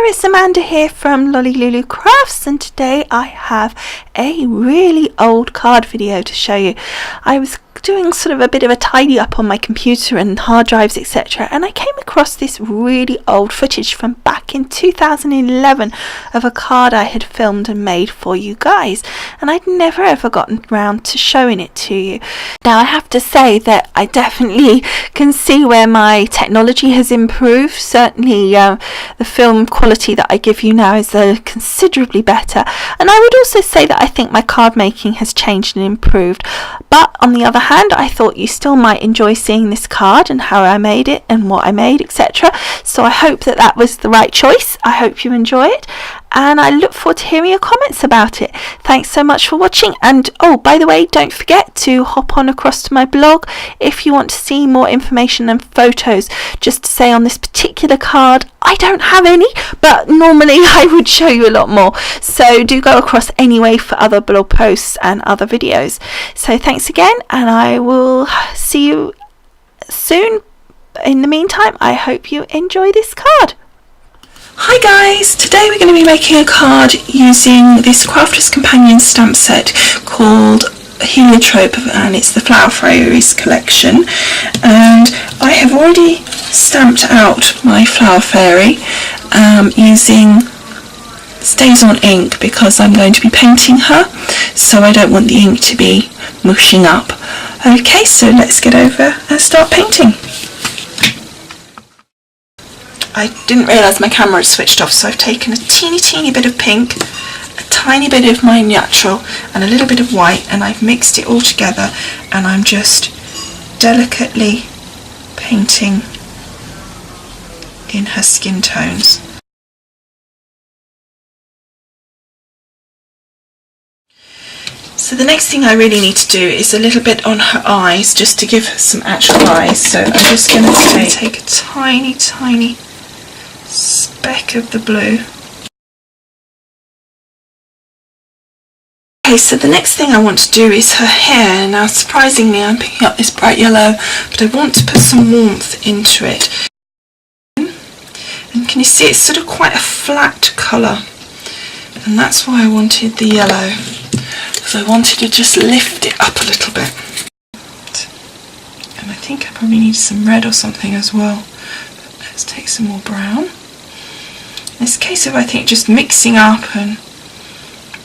it's Amanda here from Lolli Lulu Crafts, and today I have a really old card video to show you. I was doing sort of a bit of a tidy up on my computer and hard drives, etc., and I came across this really old footage from back in 2011 of a card I had filmed and made for you guys, and I'd never ever gotten around to showing it to you. Now I have to say that I definitely can see where my technology has improved. Certainly the film quality that I give you now is considerably better, and I would also say that I think my card making has changed and improved. But on the other hand, I thought you still might enjoy seeing this card and how I made it and what I made, etc. So I hope that that was the right choice. I hope you enjoy it, and I look forward to hearing your comments about it. Thanks so much for watching, and oh, by the way, don't forget to hop on across to my blog if you want to see more information and photos. Just to say, on this particular card I don't have any, but normally I would show you a lot more, so do go across anyway for other blog posts and other videos. So thanks again, and I will see you soon. In the meantime, I hope you enjoy this card. Hi guys, today we're going to be making a card using this Crafter's Companion stamp set called Heliotrope, and it's the Flower Fairies collection, and I have already stamped out my flower fairy using StazOn ink because I'm going to be painting her, so I don't want the ink to be mushing up. Okay, so let's get over and start painting. I didn't realise my camera had switched off, so I've taken a teeny bit of pink, a tiny bit of my natural and a little bit of white, and I've mixed it all together, and I'm just delicately painting in her skin tones. So the next thing I really need to do is a little bit on her eyes, just to give her some actual eyes. So I'm just going to take a tiny speck of the blue. Okay, so the next thing I want to do is her hair. Now surprisingly I'm picking up this bright yellow, but I want to put some warmth into it. And can you see it's sort of quite a flat colour, and that's why I wanted the yellow, because I wanted to just lift it up a little bit. And I think I probably need some red or something as well. But let's take some more brown. It's a case of, I think, just mixing up and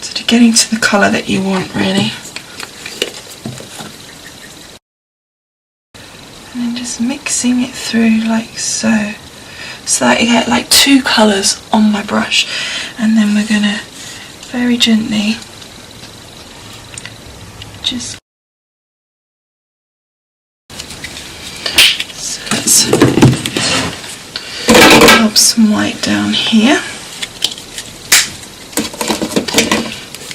sort of getting to the colour that you want, really. And then just mixing it through like so, so that I get like two colours on my brush. And then we're going to very gently just... So let's rub some white down here,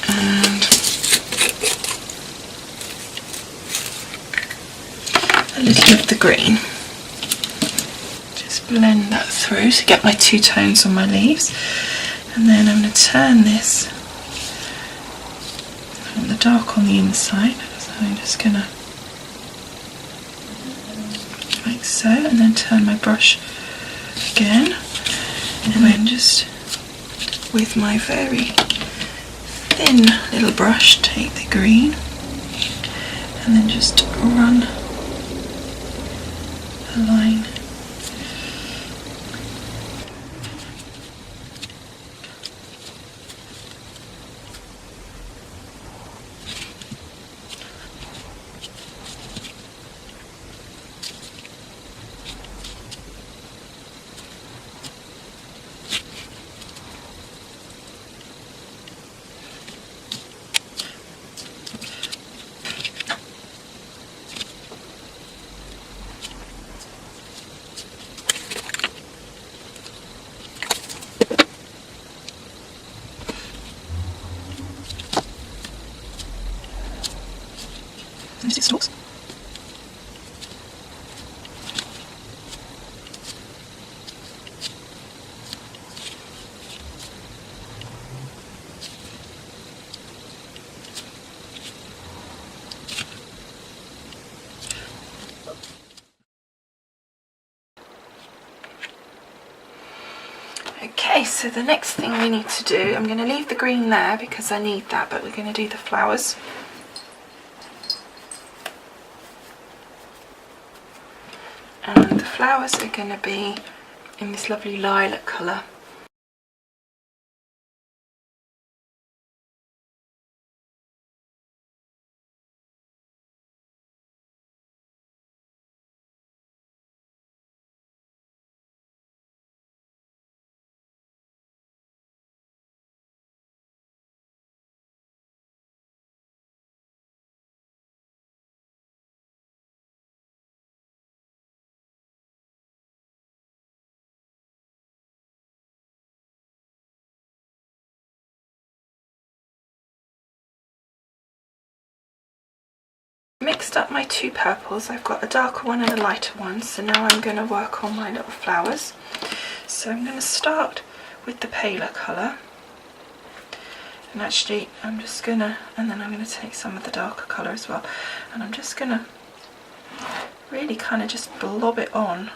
and a little of the green. Just blend that through to get my two tones on my leaves, and then I'm going to turn this. I want the dark on the inside, so I'm just going to like so, and then turn my brush again, and then just with my very thin little brush take the green and then just run a line. Okay, so the next thing we need to do, I'm going to leave the green there because I need that, but we're going to do the flowers. And the flowers are going to be in this lovely lilac colour. Mixed up my two purples. I've got a darker one and a lighter one, so now I'm going to work on my little flowers. So I'm going to start with the paler colour, and actually I'm just going to, and then I'm going to take some of the darker colour as well, and I'm just going to really kind of just blob it on.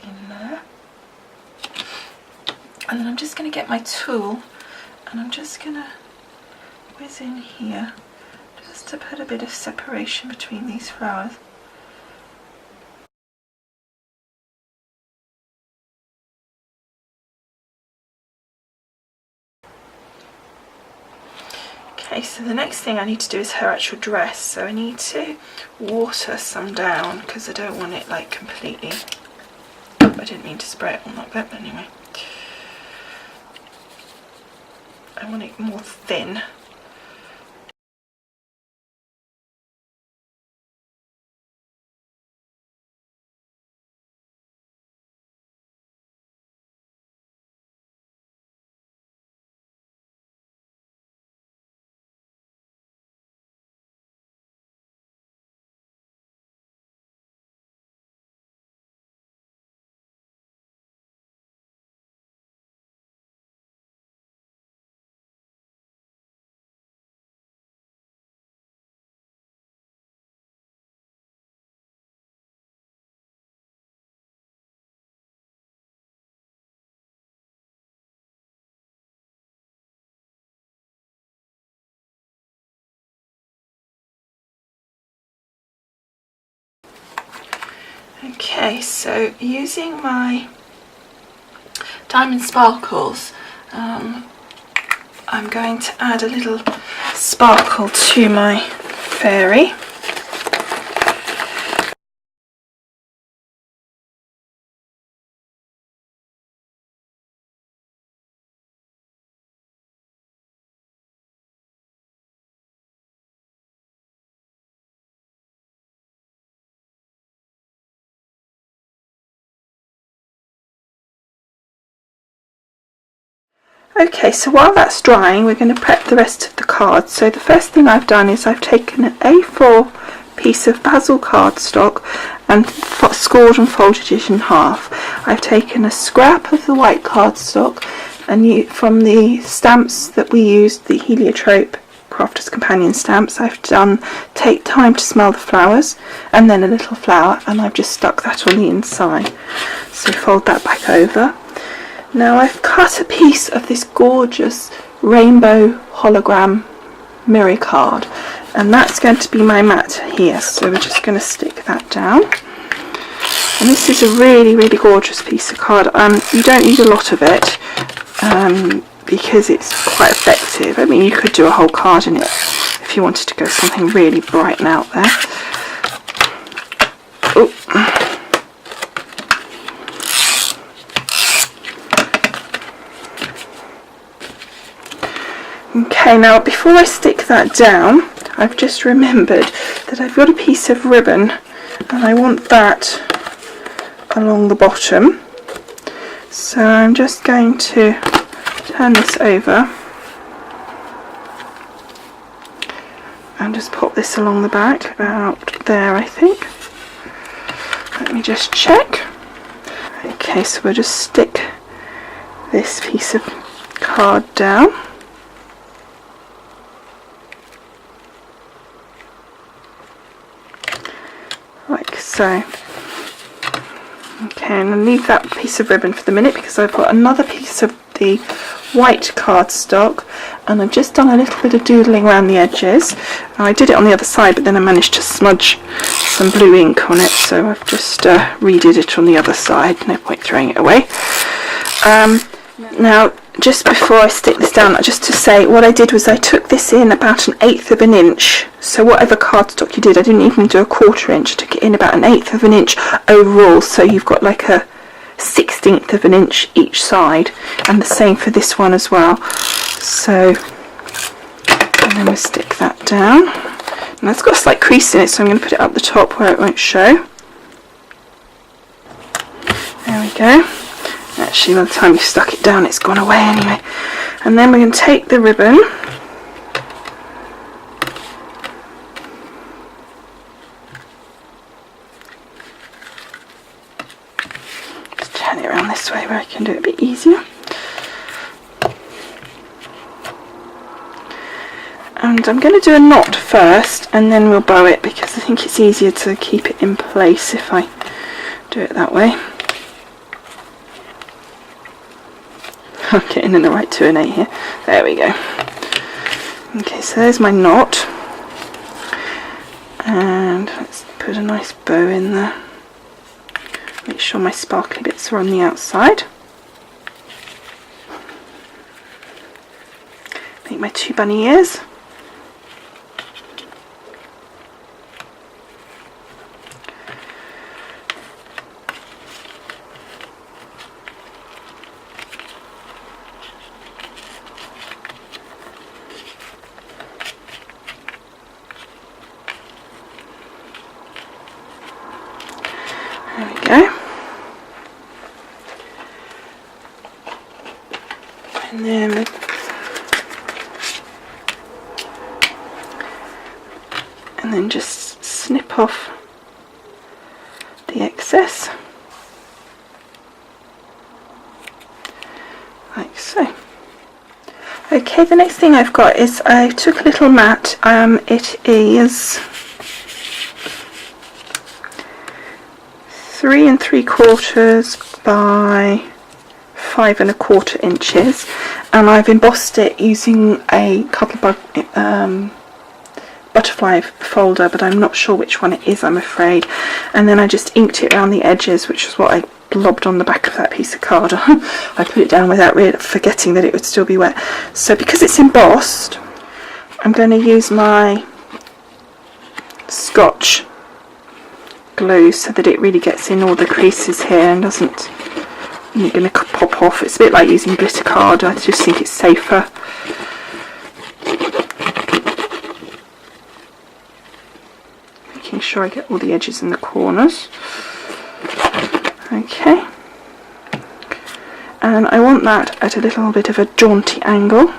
In there. And then I'm just going to get my tool and I'm just going to whiz in here just to put a bit of separation between these flowers. Okay, so the next thing I need to do is her actual dress, so I need to water some down because I don't want it like completely, I didn't mean to spray it on that bit, but anyway. I want it more thin. Okay, so using my diamond sparkles, I'm going to add a little sparkle to my fairy. Okay, so while that's drying, we're going to prep the rest of the cards. So the first thing I've done is I've taken an A4 piece of basil cardstock and scored and folded it in half. I've taken a scrap of the white cardstock and from the stamps that we used, the Heliotrope Crafter's Companion stamps, I've done Take Time to Smell the Flowers and then a little flower, and I've just stuck that on the inside. So fold that back over. Now I've cut a piece of this gorgeous rainbow hologram mirror card, and that's going to be my mat here, so we're just going to stick that down. And this is a really, really gorgeous piece of card. You don't need a lot of it because it's quite effective. I mean, you could do a whole card in it if you wanted to go something really bright and out there. Oh. Okay, now before I stick that down, I've just remembered that I've got a piece of ribbon and I want that along the bottom. So I'm just going to turn this over and just pop this along the back, about there I think. Let me just check. Okay, so we'll just stick this piece of card down. so, okay, and I'll leave that piece of ribbon for the minute because I've got another piece of the white cardstock, and I've just done a little bit of doodling around the edges. I did it on the other side, but then I managed to smudge some blue ink on it, so I've just redid it on the other side. No point throwing it away. Now, just before I stick this down, just to say, what I did was I took this in about 1/8 of an inch. So whatever cardstock you did, I didn't even do a 1/4 inch. I took it in about 1/8 of an inch overall, so you've got like a 1/16 of an inch each side, and the same for this one as well. So, and then we'll stick that down. Now it's got a slight crease in it, so I'm going to put it up the top where it won't show. There we go. Actually, by the time you stuck it down, it's gone away anyway. And then we're going to take the ribbon, just turn it around this way where I can do it a bit easier. And I'm going to do a knot first, and then we'll bow it, because I think it's easier to keep it in place if I do it that way. I'm getting in the right 2 and 8 here. There we go. Okay, so there's my knot. And let's put a nice bow in there. Make sure my sparkly bits are on the outside. Make my 2 bunny ears. There we go. And then just snip off the excess, like so. Okay, the next thing I've got is I took a little mat. It is 3 3/4 by 5 1/4 inches, and I've embossed it using a couple of butterfly folder, but I'm not sure which one it is, I'm afraid. And then I just inked it around the edges, which is what I blobbed on the back of that piece of card. I put it down without really forgetting that it would still be wet. So because it's embossed, I'm going to use my Scotch glue so that it really gets in all the creases here and doesn't going to pop off. It's a bit like using glitter card. I just think it's safer. Making sure I get all the edges and the corners. Okay, and I want that at a little bit of a jaunty angle.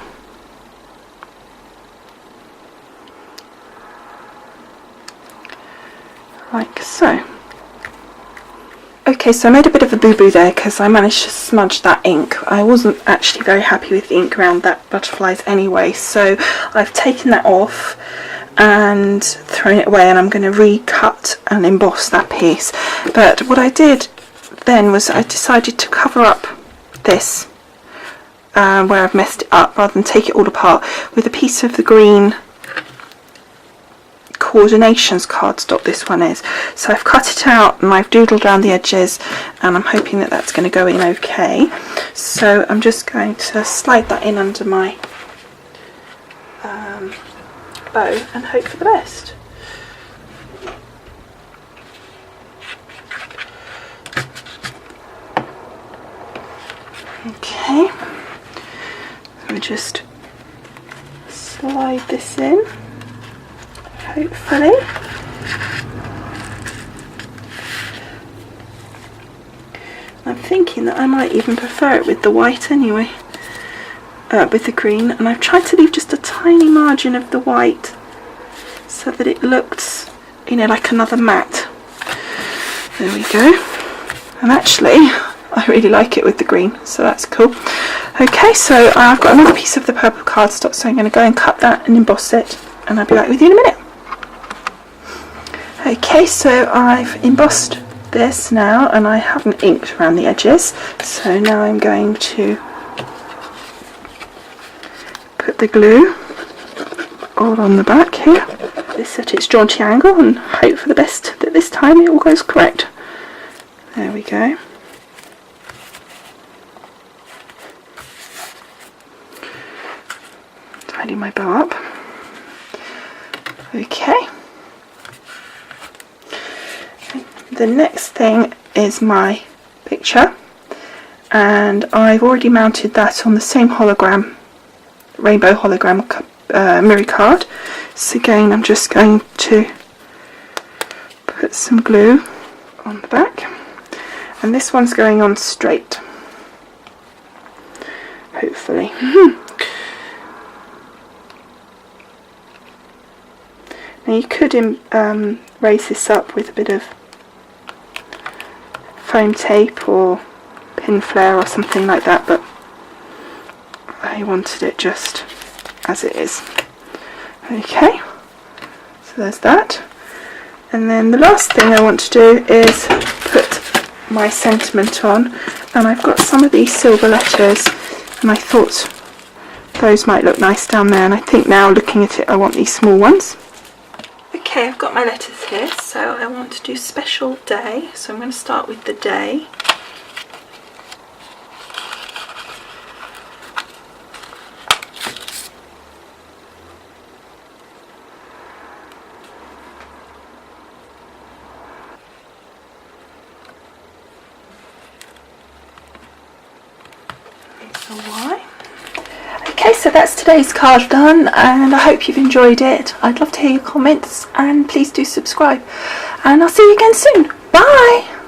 Like so. Okay, so I made a bit of a boo-boo there because I managed to smudge that ink. I wasn't actually very happy with the ink around that butterflies anyway, so I've taken that off and thrown it away, and I'm going to recut and emboss that piece. But what I did then was I decided to cover up this where I've messed it up, rather than take it all apart, with a piece of the green coordinations cardstock. This one is. So I've cut it out and I've doodled around the edges, and I'm hoping that that's going to go in okay. So I'm just going to slide that in under my bow and hope for the best. Okay, so we just slide this in, hopefully. I'm thinking that I might even prefer it with the white anyway, with the green, and I've tried to leave just a tiny margin of the white so that it looks, you know, like another mat. There we go. And actually I really like it with the green, so that's cool. Okay, so I've got another piece of the purple cardstock, so I'm going to go and cut that and emboss it, and I'll be back with you in a minute. Okay, so I've embossed this now and I haven't inked around the edges, so now I'm going to put the glue all on the back here. This at its jaunty angle and hope for the best that this time it all goes correct. There we go. Tidy my bow up. Okay. The next thing is my picture, and I've already mounted that on the same hologram, rainbow hologram mirror card. So again, I'm just going to put some glue on the back, and this one's going on straight, hopefully. Now you could raise this up with a bit of foam tape or pin flare or something like that, but I wanted it just as it is. Okay, so there's that. And then the last thing I want to do is put my sentiment on, and I've got some of these silver letters and I thought those might look nice down there, and I think now looking at it I want these small ones. Okay, I've got my letters here, so I want to do special day, so I'm going to start with the day. Y. Okay, so that's today's card done, and I hope you've enjoyed it. I'd love to hear your comments, and please do subscribe, and I'll see you again soon. Bye!